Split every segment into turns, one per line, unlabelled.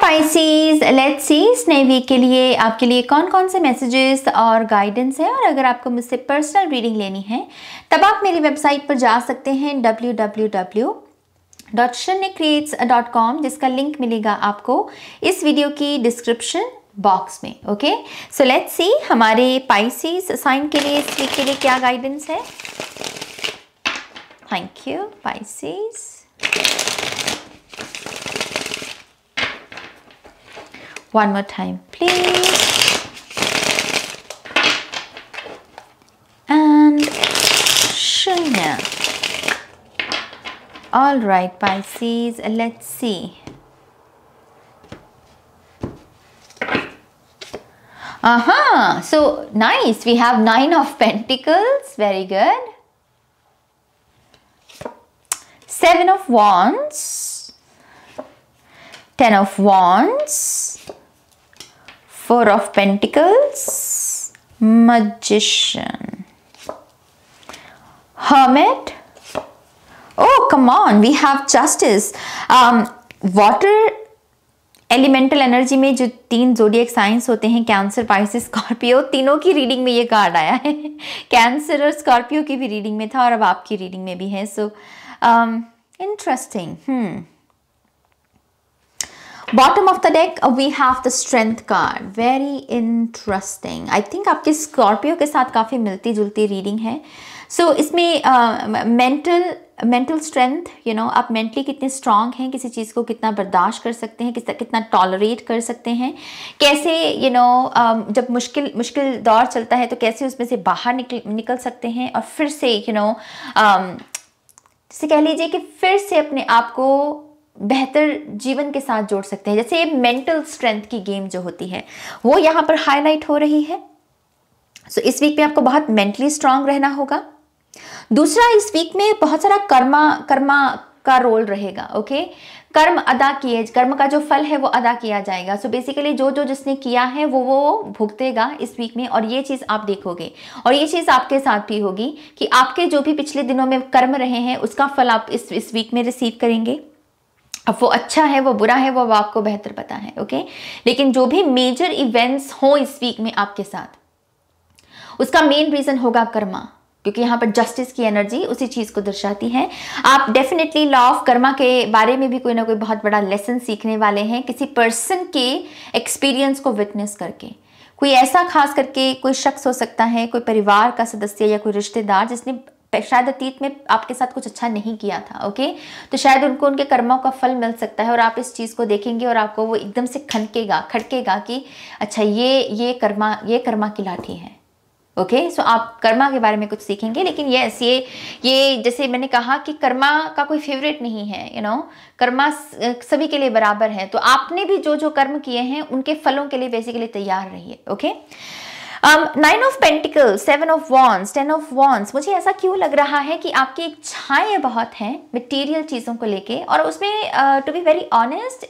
Pisces, let's see इस नए week के लिए आपके लिए कौन कौन से मैसेजेस और गाइडेंस है। और अगर आपको मुझसे पर्सनल रीडिंग लेनी है तब आप मेरी वेबसाइट पर जा सकते हैं www.shrenyacreates.com, जिसका लिंक मिलेगा आपको इस वीडियो की डिस्क्रिप्शन बॉक्स में। ओके, सो लेट्स सी हमारे पाइसेस साइन के लिए इस वीक के लिए क्या गाइडेंस है। Thank you Pisces. One more time, please. And Shrenya. All right, Pisces, let's see. So nice. We have 9 of Pentacles. Very good. 7 of Wands. 10 of Wands. 4 of Pentacles, Magician, Hermit. Oh, come on, we have Justice. Water elemental energy में जो 3 zodiac science होते हैं, cancer, Pisces, Scorpio, तीनों की reading में ये card आया है। कैंसर और स्कॉर्पियो की भी रीडिंग में था और अब आपकी रीडिंग में भी है। So interesting. Bottom of the deck we have the strength card. Very interesting. I think आपके स्कॉर्पियो के साथ काफ़ी मिलती जुलती रीडिंग है। सो इसमें मेंटल स्ट्रेंथ, यू नो, आप मेंटली कितने स्ट्रांग हैं, किसी चीज़ को कितना बर्दाश्त कर सकते हैं, कितना टॉलरेट कर सकते हैं, कैसे यू नो जब मुश्किल दौर चलता है तो कैसे उसमें से बाहर निकल सकते हैं और फिर से यू नो जैसे कह लीजिए कि फिर से अपने आप को बेहतर जीवन के साथ जोड़ सकते हैं। जैसे ये मेंटल स्ट्रेंथ की गेम जो होती है वो यहाँ पर हाईलाइट हो रही है। सो इस वीक में आपको बहुत मेंटली स्ट्रांग रहना होगा। दूसरा, इस वीक में बहुत सारा कर्मा का रोल रहेगा। ओके, कर्म का जो फल है वो अदा किया जाएगा। सो बेसिकली जो जिसने किया है वो भुगतेगा इस वीक में, और ये चीज़ आप देखोगे और ये चीज़ आपके साथ भी होगी कि आपके जो भी पिछले दिनों में कर्म रहे हैं उसका फल आप इस वीक में रिसीव करेंगे। अब वो अच्छा है वो बुरा है वो आपको बेहतर पता है। ओके, लेकिन जो भी मेजर इवेंट्स हो इस वीक में आपके साथ, उसका मेन रीजन होगा कर्मा, क्योंकि यहाँ पर जस्टिस की एनर्जी उसी चीज को दर्शाती है। आप डेफिनेटली लॉ ऑफ कर्मा के बारे में भी कोई ना कोई बहुत बड़ा लेसन सीखने वाले हैं, किसी पर्सन के एक्सपीरियंस को विटनेस करके। कोई ऐसा खास करके कोई शख्स हो सकता है, कोई परिवार का सदस्य या कोई रिश्तेदार जिसने शायद अतीत में आपके साथ कुछ अच्छा नहीं किया था। ओके, तो शायद उनको उनके कर्मों का फल मिल सकता है और आप इस चीज़ को देखेंगे और आपको वो एकदम से खटकेगा कि अच्छा ये कर्मा की लाठी है। ओके, सो आप कर्मा के बारे में कुछ सीखेंगे। लेकिन यस, ये जैसे मैंने कहा कि कर्मा का कोई फेवरेट नहीं है, यू नो, कर्मा सभी के लिए बराबर है। तो आपने भी जो कर्म किए हैं उनके फलों के लिए बेसिकली तैयार रहिए। Okay, 9 of pentacles, 7 of wands, 10 of wands, मुझे ऐसा क्यों लग रहा है कि आपकी इच्छाएं बहुत हैं मटेरियल चीज़ों को लेके, और उसमें टू बी वेरी ऑनेस्ट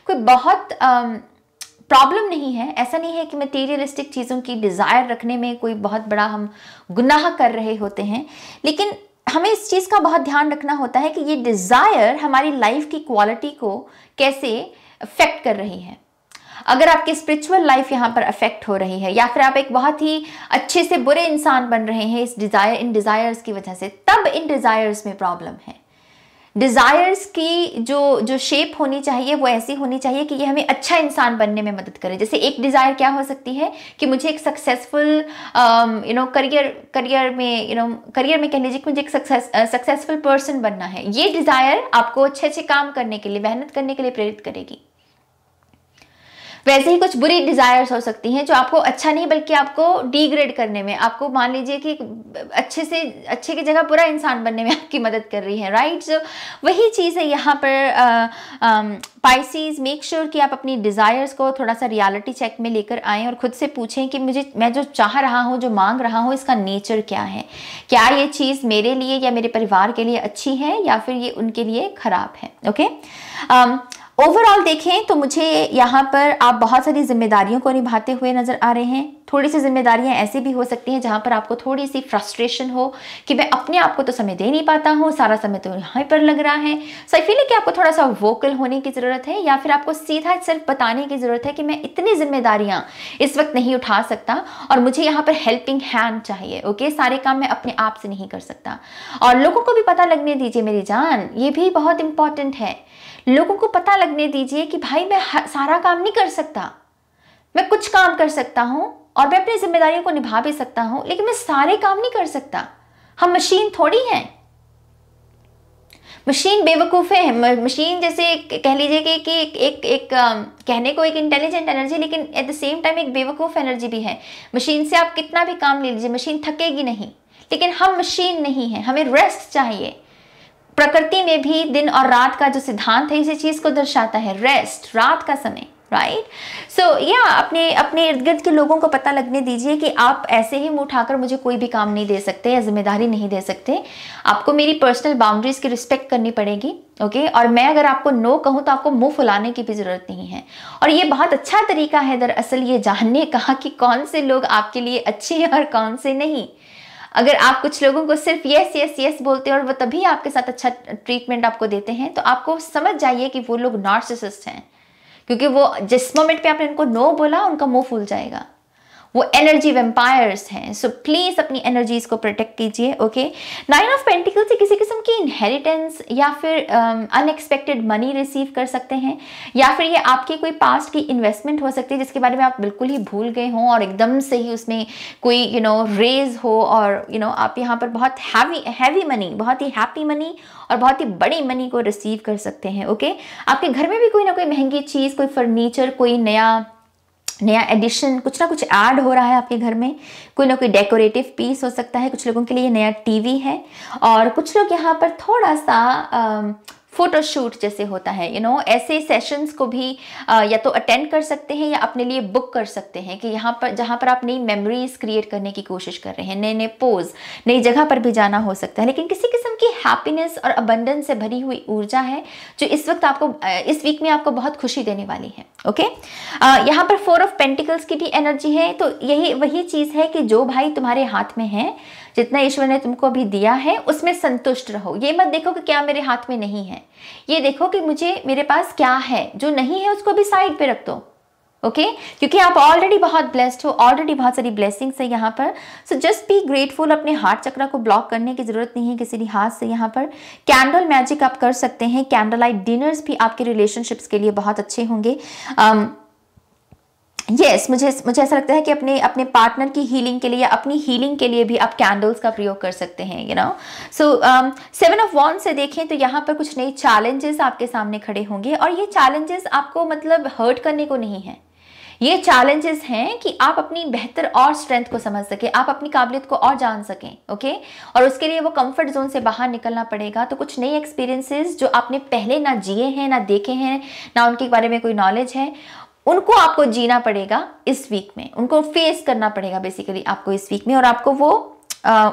कोई बहुत प्रॉब्लम नहीं है। ऐसा नहीं है कि मटेरियलिस्टिक चीज़ों की डिज़ायर रखने में कोई बहुत बड़ा हम गुनाह कर रहे होते हैं, लेकिन हमें इस चीज़ का बहुत ध्यान रखना होता है कि ये डिज़ायर हमारी लाइफ की क्वालिटी को कैसे अफेक्ट कर रही है। अगर आपकी स्पिरिचुअल लाइफ यहाँ पर अफेक्ट हो रही है या फिर आप एक बहुत ही अच्छे से बुरे इंसान बन रहे हैं इन डिज़ायर्स की वजह से, तब इन डिज़ायर्स में प्रॉब्लम है। डिज़ायर्स की जो शेप होनी चाहिए वो ऐसी होनी चाहिए कि ये हमें अच्छा इंसान बनने में मदद करे। जैसे एक डिज़ायर क्या हो सकती है कि मुझे एक सक्सेसफुल करियर में कह लीजिए कि मुझे एक सक्सेसफुल पर्सन बनना है। ये डिज़ायर आपको अच्छे काम करने के लिए, मेहनत करने के लिए प्रेरित करेगी। वैसे ही कुछ बुरी डिजायर्स हो सकती हैं जो आपको अच्छा नहीं बल्कि आपको डिग्रेड करने में, आपको मान लीजिए कि अच्छे से अच्छे की जगह बुरा इंसान बनने में आपकी मदद कर रही है, राइट। सो वही चीज़ है यहाँ पर। पाइसीज, मेक श्योर कि आप अपनी डिज़ायर्स को थोड़ा सा रियलिटी चेक में लेकर आएँ और खुद से पूछें कि मैं जो चाह रहा हूँ, जो मांग रहा हूँ, इसका नेचर क्या है। क्या ये चीज़ मेरे लिए या मेरे परिवार के लिए अच्छी है या फिर ये उनके लिए ख़राब है। ओके, ओवरऑल देखें तो मुझे यहाँ पर आप बहुत सारी जिम्मेदारियों को निभाते हुए नज़र आ रहे हैं। थोड़ी सी जिम्मेदारियाँ ऐसी भी हो सकती हैं जहाँ पर आपको थोड़ी सी फ्रस्ट्रेशन हो कि मैं अपने आप को तो समय दे नहीं पाता हूँ, सारा समय तो यहाँ पर लग रहा है। सो आई फील है कि आपको थोड़ा सा वोकल होने की ज़रूरत है या फिर आपको सीधा सेल्फ बताने की ज़रूरत है कि मैं इतनी जिम्मेदारियाँ इस वक्त नहीं उठा सकता और मुझे यहाँ पर हेल्पिंग हैंड चाहिए। ओके, सारे काम मैं अपने आप से नहीं कर सकता। और लोगों को भी पता लगने दीजिए मेरी जान, ये भी बहुत इंपॉर्टेंट है। लोगों को पता लगने दीजिए कि भाई मैं सारा काम नहीं कर सकता, मैं कुछ काम कर सकता हूं और मैं अपनी जिम्मेदारियों को निभा भी सकता हूं, लेकिन मैं सारे काम नहीं कर सकता। हम मशीन थोड़ी हैं। मशीन बेवकूफ़ है। मशीन जैसे कह लीजिए कि एक कहने को एक इंटेलिजेंट एनर्जी, लेकिन एट द सेम टाइम एक बेवकूफ़ एनर्जी भी है। मशीन से आप कितना भी काम ले लीजिए, मशीन थकेगी नहीं। लेकिन हम मशीन नहीं है, हमें रेस्ट चाहिए। प्रकृति में भी दिन और रात का जो सिद्धांत है इसी चीज को दर्शाता है, रेस्ट, रात का समय, राइट। सो या अपने इर्द गिर्द के लोगों को पता लगने दीजिए कि आप ऐसे ही मुंह उठाकर मुझे कोई भी काम नहीं दे सकते या जिम्मेदारी नहीं दे सकते। आपको मेरी पर्सनल बाउंड्रीज की रिस्पेक्ट करनी पड़ेगी। ओके, और मैं अगर आपको नो कहूँ तो आपको मुंह फुलाने की भी जरूरत नहीं है। और ये बहुत अच्छा तरीका है दरअसल ये जानने का कि कौन से लोग आपके लिए अच्छे हैं और कौन से नहीं। अगर आप कुछ लोगों को सिर्फ यस यस यस बोलते हैं और वो तभी आपके साथ अच्छा ट्रीटमेंट आपको देते हैं, तो आपको समझ जाइए कि वो लोग नार्सिसिस्ट हैं, क्योंकि वो जिस मोमेंट पे आपने उनको नो बोला उनका मुंह फूल जाएगा। वो एनर्जी वेम्पायर्स हैं। सो प्लीज अपनी एनर्जीज को प्रोटेक्ट कीजिए। ओके, 9 ऑफ पेंटिकल से किसी किस्म की इनहेरिटेंस या फिर अनएक्सपेक्टेड मनी रिसीव कर सकते हैं, या फिर ये आपकी कोई पास्ट की इन्वेस्टमेंट हो सकती है जिसके बारे में आप बिल्कुल ही भूल गए हों और एकदम से ही उसमें कोई रेज हो और आप यहाँ पर बहुत हैवी मनी, बहुत ही हैप्पी मनी और बहुत ही बड़ी मनी को रिसीव कर सकते हैं। ओके, आपके घर में भी कोई ना कोई महंगी चीज़, कोई फर्नीचर, कोई नया एडिशन, कुछ ना कुछ ऐड हो रहा है आपके घर में। कोई ना कोई डेकोरेटिव पीस हो सकता है। कुछ लोगों के लिए नया टीवी है और कुछ लोग यहाँ पर थोड़ा सा फोटोशूट जैसे होता है, ऐसे सेशंस को भी या तो अटेंड कर सकते हैं या अपने लिए बुक कर सकते हैं कि यहाँ पर जहाँ पर आप नई मेमोरीज क्रिएट करने की कोशिश कर रहे हैं, नए पोज, नई जगह पर भी जाना हो सकता है। लेकिन किसी किस्म की हैप्पीनेस और अबंडेंस से भरी हुई ऊर्जा है जो इस वक्त आपको, इस वीक में आपको बहुत खुशी देने वाली है। ओके, यहाँ पर 4 ऑफ पेंटिकल्स की भी एनर्जी है। तो यही वही चीज़ है कि जो भाई तुम्हारे हाथ में है, जितना ईश्वर ने तुमको अभी दिया है उसमें संतुष्ट रहो। ये मत देखो कि क्या मेरे हाथ में नहीं है, ये देखो कि मेरे पास क्या है। जो नहीं है उसको भी साइड पे रख दो। ओके, क्योंकि आप ऑलरेडी बहुत ब्लेस्ड हो, ऑलरेडी बहुत सारी ब्लेसिंग्स है यहाँ पर। So just be grateful. अपने हार्ट चक्र को ब्लॉक करने की जरूरत नहीं है किसी भी हाथ से। यहाँ पर कैंडल मैजिक आप कर सकते हैं। कैंडल लाइट डिनर्स भी आपके रिलेशनशिप्स के लिए बहुत अच्छे होंगे। यस, मुझे ऐसा लगता है कि अपने पार्टनर की हीलिंग के लिए, अपनी हीलिंग के लिए भी आप कैंडल्स का प्रयोग कर सकते हैं। सो 7 ऑफ वॉन्ड्स से देखें तो यहाँ पर कुछ नए चैलेंजेस आपके सामने खड़े होंगे और ये चैलेंजेस आपको मतलब हर्ट करने को नहीं है। ये चैलेंजेस हैं कि आप अपनी बेहतर और स्ट्रेंथ को समझ सकें, आप अपनी काबिलियत को और जान सकें। ओके, और उसके लिए वो कंफर्ट जोन से बाहर निकलना पड़ेगा। तो कुछ नए एक्सपीरियंसेस जो आपने पहले ना जिए हैं, ना देखे हैं, ना उनके बारे में कोई नॉलेज है, उनको आपको जीना पड़ेगा इस वीक में, उनको फेस करना पड़ेगा बेसिकली आपको इस वीक में। और आपको वो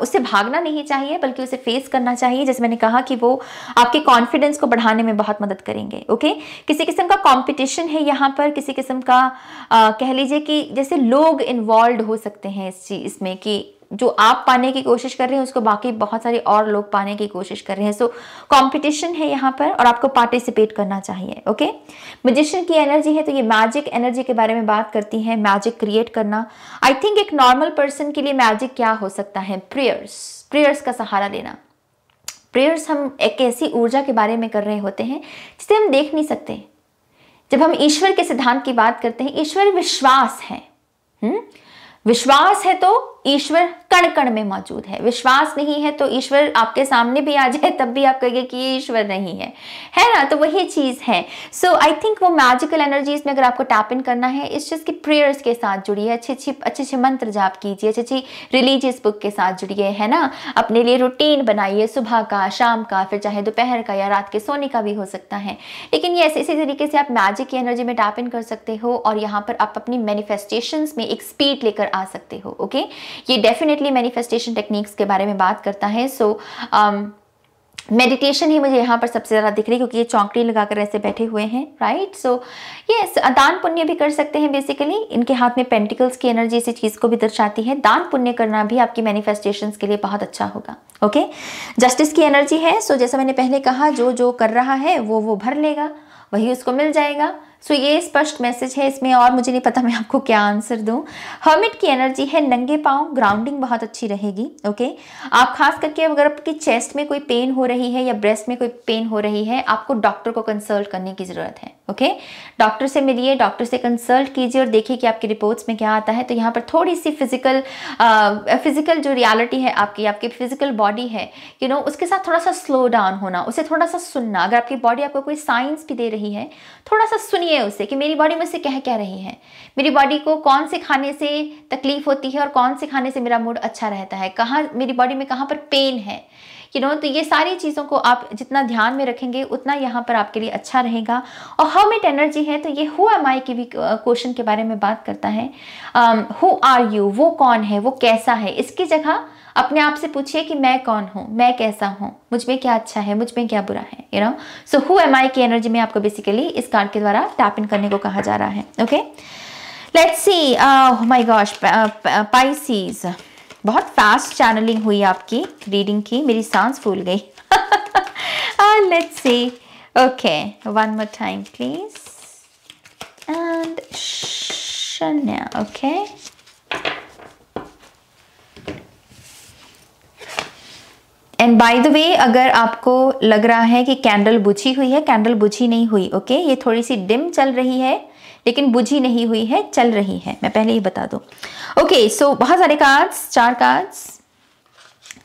उससे भागना नहीं चाहिए बल्कि उसे फेस करना चाहिए। जैसे मैंने कहा कि वो आपके कॉन्फिडेंस को बढ़ाने में बहुत मदद करेंगे। ओके, किसी किस्म का कंपटीशन है यहाँ पर, किसी किस्म का कह लीजिए कि जैसे लोग इन्वॉल्व हो सकते हैं इसमें कि जो आप पाने की कोशिश कर रहे हैं उसको बाकी बहुत सारे और लोग पाने की कोशिश कर रहे हैं। सो कंपटीशन है यहाँ पर और आपको पार्टिसिपेट करना चाहिए। ओके, मैजिशियन की एनर्जी है तो ये मैजिक एनर्जी के बारे में बात करती है, मैजिक क्रिएट करना। आई थिंक एक नॉर्मल पर्सन के लिए मैजिक क्या हो सकता है? प्रेयर्स का सहारा लेना। प्रेयर्स हम एक ऐसी ऊर्जा के बारे में कर रहे होते हैं जिसे हम देख नहीं सकते। जब हम ईश्वर के सिद्धांत की बात करते हैं, ईश्वर विश्वास है। विश्वास है तो ईश्वर कण कण में मौजूद है। विश्वास नहीं है तो ईश्वर आपके सामने भी आ जाए तब भी आप कहेंगे कि ये ईश्वर नहीं है ना? तो वही चीज़ है। सो आई थिंक वो मैजिकल एनर्जीज में अगर आपको टैप इन करना है, इस चीज़ की प्रेयर्स के साथ जुड़िए, अच्छे मंत्र जाप कीजिए, अच्छी रिलीजियस बुक के साथ जुड़िए, है ना? अपने लिए रूटीन बनाइए, सुबह का, शाम का, फिर चाहे दोपहर का या रात के सोने का भी हो सकता है। लेकिन ये इसी तरीके से आप मैजिक की एनर्जी में टैप इन कर सकते हो और यहाँ पर आप अपनी मैनिफेस्टेशंस में एक स्पीड लेकर आ सकते हो। ओके, ये डेफिनेटली मैनिफेस्टेशन टेक्निक्स के बारे में बात करता है। सो मेडिटेशन ही मुझे यहाँ पर सबसे ज़्यादा दिख रही है क्योंकि ये चौंकड़ी लगाकर ऐसे बैठे हुए हैं, राइट? सो यस, दान पुण्य भी कर सकते हैं। बेसिकली इनके हाथ में पेंटिकल्स की एनर्जी इसी चीज़ को भी दर्शाती है। दान पुण्य करना भी आपकी मैनिफेस्टेशंस के लिए बहुत अच्छा होगा। ओके, जस्टिस की एनर्जी है। सो जैसा मैंने पहले कहा, जो जो कर रहा है वो भर लेगा, वही उसको मिल जाएगा। सो ये स्पष्ट मैसेज है इसमें, और मुझे नहीं पता मैं आपको क्या आंसर दूं। हर्मिट की एनर्जी है, नंगे पांव, ग्राउंडिंग बहुत अच्छी रहेगी। ओके, आप खास करके अगर आपकी चेस्ट में कोई पेन हो रही है या ब्रेस्ट में कोई पेन हो रही है, आपको डॉक्टर को कंसल्ट करने की ज़रूरत है। ओके, डॉक्टर से मिलिए, डॉक्टर से कंसल्ट कीजिए और देखिए कि आपकी रिपोर्ट्स में क्या आता है। तो यहाँ पर थोड़ी सी फिजिकल जो रियलिटी है आपकी फिजिकल बॉडी है, उसके साथ थोड़ा सा स्लो डाउन होना, उसे थोड़ा सा सुनना। अगर आपकी बॉडी आपको कोई साइंस भी दे रही है, थोड़ा सा सुनिए उसे कि मेरी बॉडी मुझसे कह क्या रही है, मेरी बॉडी को कौन से खाने से तकलीफ होती है और कौन से खाने से मेरा मूड अच्छा रहता है, कहाँ मेरी बॉडी में कहाँ पर पेन है। तो ये सारी चीज़ों को आप जितना ध्यान में रखेंगे उतना यहाँ पर आपके लिए अच्छा रहेगा। और हर्मिट एनर्जी है तो ये हु एम आई की भी क्वेश्चन के बारे में बात करता है। हु आर यू, वो कौन है, वो कैसा है। इसकी जगह अपने आप से पूछिए कि मैं कौन हूँ, मैं कैसा हूँ, मुझ में क्या अच्छा है, मुझ में क्या बुरा है। सो हु एम आई की एनर्जी में आपको बेसिकली इस कार्ड के द्वारा टैप इन करने को कहा जा रहा है। Okay, let's see. My gosh, Pisces, बहुत फास्ट चैनलिंग हुई आपकी रीडिंग की, मेरी सांस फूल गई। Let's see. Okay, one more time please. And शन्या। Okay, and by the way, अगर आपको लग रहा है कि कैंडल बुझी हुई है, कैंडल बुझी नहीं हुई। ओके, ये थोड़ी सी डिम चल रही है लेकिन बुझी नहीं हुई है, चल रही है, मैं पहले ही बता दूं। ओके, सो बहुत सारे कार्ड्स, 4 कार्ड्स।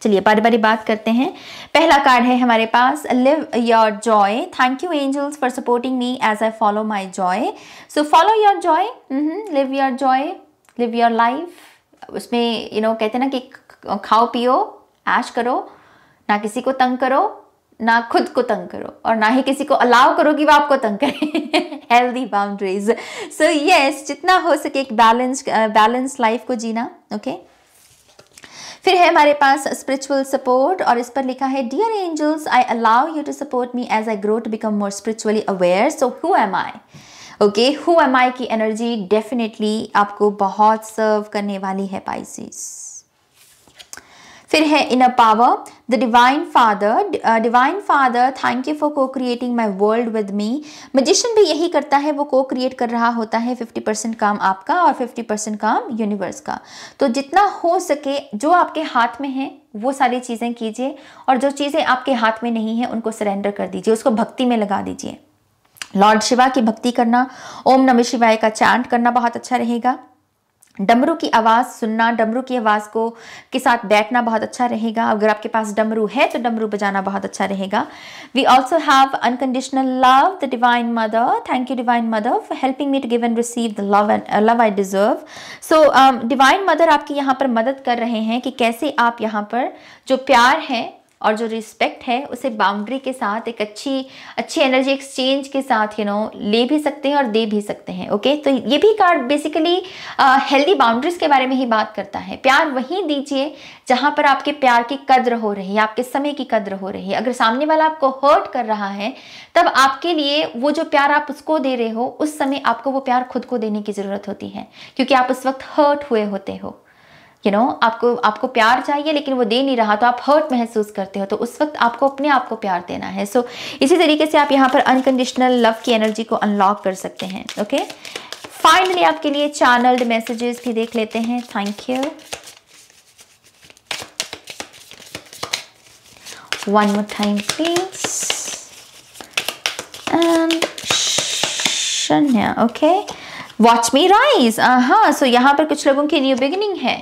चलिए बारी बारी बात करते हैं। पहला कार्ड है हमारे पास, live your joy. Thank you angels for supporting me as I follow my joy. So follow your joy, live your joy, live your life. उसमें कहते हैं ना कि खाओ पियो, ऐश करो, ना किसी को तंग करो, ना खुद को तंग करो, और ना ही किसी को अलाउ करो कि वो आपको तंग करे। Healthy boundaries. सो यस, जितना हो सके एक बैलेंस लाइफ को जीना। ओके, फिर है हमारे पास स्पिरिचुअल सपोर्ट और इस पर लिखा है, dear angels, I allow you to support me as I grow to become more spiritually aware. So who am I. Okay, who am I की एनर्जी डेफिनेटली आपको बहुत सर्व करने वाली है पाइसेस। फिर है inner power, the divine father, thank you for co-creating my world with me. Magician भी यही करता है, वो को क्रिएट कर रहा होता है। 50% काम आपका और 50% काम यूनिवर्स का। तो जितना हो सके जो आपके हाथ में है वो सारी चीज़ें कीजिए, और जो चीज़ें आपके हाथ में नहीं है उनको सरेंडर कर दीजिए, उसको भक्ति में लगा दीजिए। लॉर्ड शिवा की भक्ति करना, ओम नमः शिवाय का चैंट करना बहुत अच्छा रहेगा। डमरू की आवाज़ सुनना, डमरू की आवाज़ को के साथ बैठना बहुत अच्छा रहेगा। अगर आपके पास डमरू है तो डमरू बजाना बहुत अच्छा रहेगा। We also have unconditional love, the divine mother. Thank you divine mother for helping me to give and receive the love I deserve. So divine mother आपकी यहाँ पर मदद कर रहे हैं कि कैसे आप यहाँ पर जो प्यार है और जो रिस्पेक्ट है उसे बाउंड्री के साथ एक अच्छी एनर्जी एक्सचेंज के साथ ले भी सकते हैं और दे भी सकते हैं। ओके, तो ये भी कार्ड बेसिकली हेल्दी बाउंड्रीज के बारे में ही बात करता है। प्यार वहीं दीजिए जहां पर आपके प्यार की कद्र हो रही है, आपके समय की कद्र हो रही है। अगर सामने वाला आपको हर्ट कर रहा है तब आपके लिए वो जो प्यार आप उसको दे रहे हो, उस समय आपको वो प्यार खुद को देने की ज़रूरत होती है, क्योंकि आप उस वक्त हर्ट हुए होते हो। आपको प्यार चाहिए लेकिन वो दे नहीं रहा तो आप हर्ट महसूस करते हो, तो उस वक्त आपको अपने आप को प्यार देना है। सो इसी तरीके से आप यहाँ पर अनकंडीशनल लव की एनर्जी को अनलॉक कर सकते हैं। ओके, फाइनली आपके लिए चैनल्ड मैसेजेस भी देख लेते हैं। Thank you. One more time please. And शन्या। Okay, watch me rise. हाँ, सो यहाँ पर कुछ लोगों की न्यू बिगिनिंग है।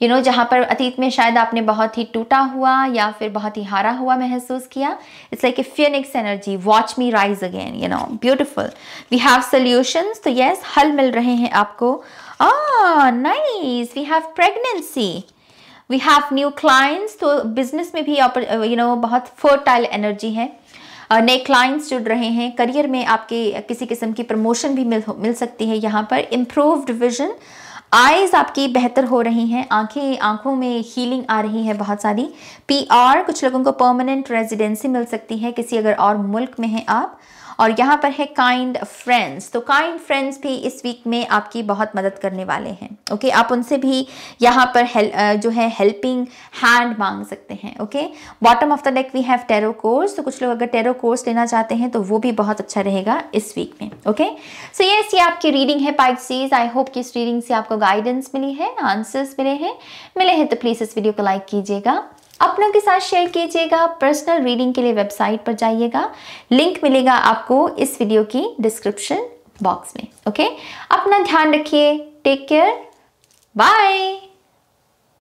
जहाँ पर अतीत में शायद आपने बहुत ही टूटा हुआ या फिर बहुत ही हारा हुआ महसूस किया. It's like a phoenix energy, watch me rise again, beautiful. We have solutions. तो यस, हल मिल रहे हैं आपको. Nice. We have pregnancy, we have new clients. तो बिजनेस में भी बहुत फर्टाइल एनर्जी है. नए क्लाइंट्स जुड़ रहे हैं. करियर में आपके किसी किस्म की प्रमोशन भी मिल सकती है. यहाँ पर इम्प्रूव्ड विजन, आईज आपकी बेहतर हो रही हैं. आंखों में हीलिंग आ रही है बहुत सारी. पीआर, कुछ लोगों को परमानेंट रेजिडेंसी मिल सकती है किसी अगर और मुल्क में हैं आप. और यहाँ पर है काइंड फ्रेंड्स. तो काइंड फ्रेंड्स भी इस वीक में आपकी बहुत मदद करने वाले हैं. ओके, आप उनसे भी यहाँ पर हेल्पिंग हैंड मांग सकते हैं. Okay, bottom of the deck we have tarot course. तो कुछ लोग अगर टैरो कोर्स लेना चाहते हैं तो वो भी बहुत अच्छा रहेगा इस वीक में. ओके, सो यस, ये आपकी रीडिंग है पाइसेस. आई होप कि इस रीडिंग से आपको गाइडेंस मिली है, आंसर्स मिले हैं तो प्लीज़ इस वीडियो को लाइक कीजिएगा, अपनों के साथ शेयर कीजिएगा. पर्सनल रीडिंग के लिए वेबसाइट पर जाइएगा, लिंक मिलेगा आपको इस वीडियो की डिस्क्रिप्शन बॉक्स में. ओके, अपना ध्यान रखिए. Take care. बाय.